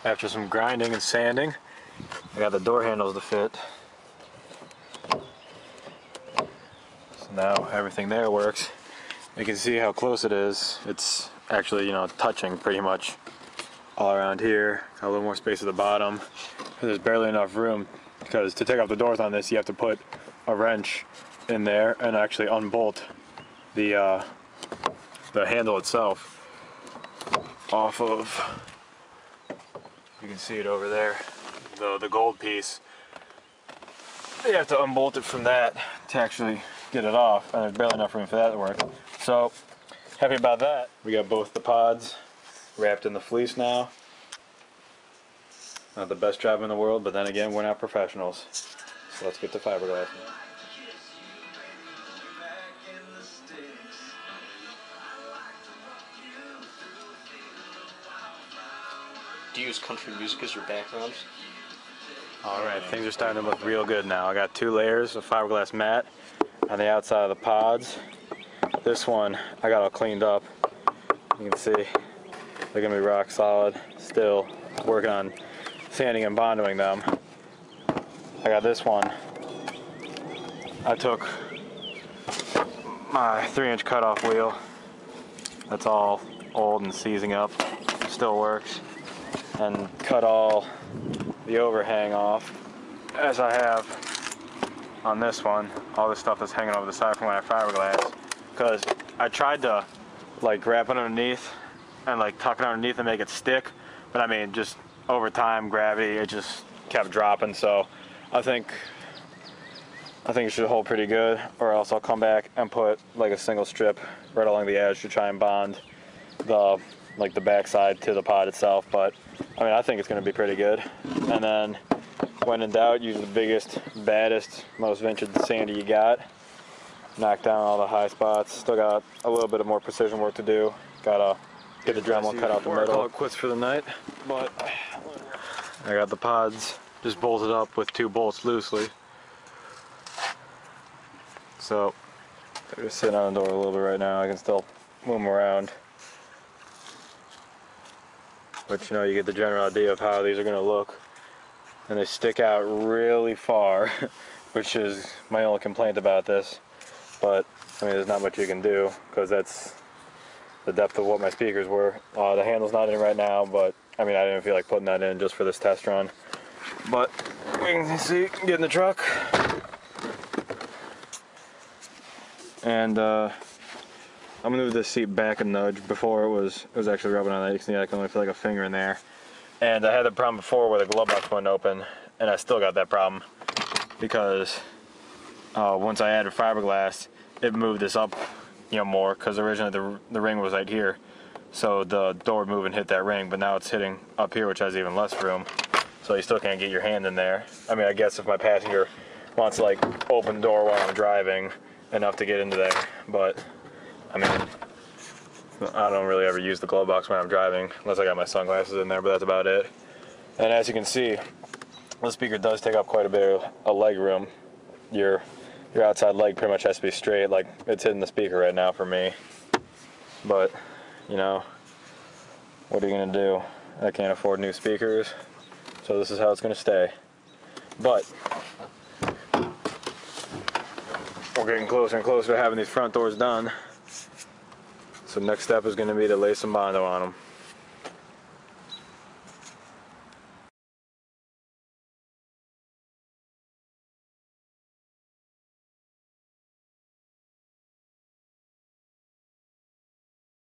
After some grinding and sanding, I got the door handles to fit. So now everything there works. You can see how close it is. It's actually, you know, touching pretty much all around here. Got a little more space at the bottom. There's barely enough room because to take off the doors on this, you have to put a wrench in there and actually unbolt the handle itself off of. You can see it over there, the gold piece. You have to unbolt it from that to actually get it off, and there's barely enough room for that to work. So, happy about that. We got both the pods wrapped in the fleece now. Not the best job in the world, but then again, we're not professionals. So let's get to fiberglassing. Do you use country music as your background? Alright, things are starting to look real good now. I got 2 layers of fiberglass mat on the outside of the pods. This one I got all cleaned up. You can see they're going to be rock solid. Still working on sanding and bonding them. I got this one. I took my 3-inch cutoff wheel. That's all old and seizing up. Still works. And cut all the overhang off, as I have on this one. All the stuff that's hanging over the side from when I fiberglass, because I tried to like wrap it underneath and like tuck it underneath and make it stick, but I mean, just over time, gravity, it just kept dropping. So I think it should hold pretty good, or else I'll come back and put like a single strip right along the edge to try and bond the backside to the pod itself. But I mean, I think it's going to be pretty good. And then when in doubt, use the biggest, baddest, most vintage sander you got. Knock down all the high spots. Still got a little bit of more precision work to do. Gotta get the Dremel cut out the middle. Call it quits for the night. But I got the pods just bolted up with 2 bolts loosely. So they're just sitting on the door a little bit right now. I can still move them around. But you know, you get the general idea of how these are going to look. And they stick out really far, which is my only complaint about this. But I mean, there's not much you can do, because that's the depth of what my speakers were. The handle's not in right now, but I mean, I didn't feel like putting that in just for this test run. But you can see, get in the truck. And I'm gonna move this seat back a nudge. Before it was actually rubbing on that. You can see I can only feel like a finger in there. And I had the problem before where the glove box wouldn't open, and I still got that problem because once I added fiberglass, it moved this up, you know, more, because originally the ring was right here, so the door would move and hit that ring, but now it's hitting up here, which has even less room, so you still can't get your hand in there. I mean, I guess if my passenger wants to like open the door while I'm driving enough to get into there, but I mean, I don't really ever use the glove box when I'm driving, unless I got my sunglasses in there, but that's about it. And as you can see, the speaker does take up quite a bit of leg room. Your outside leg pretty much has to be straight, like it's hitting the speaker right now for me. But, you know, what are you gonna do? I can't afford new speakers, so this is how it's gonna stay. But we're getting closer and closer to having these front doors done. So next step is going to be to lay some Bondo on them.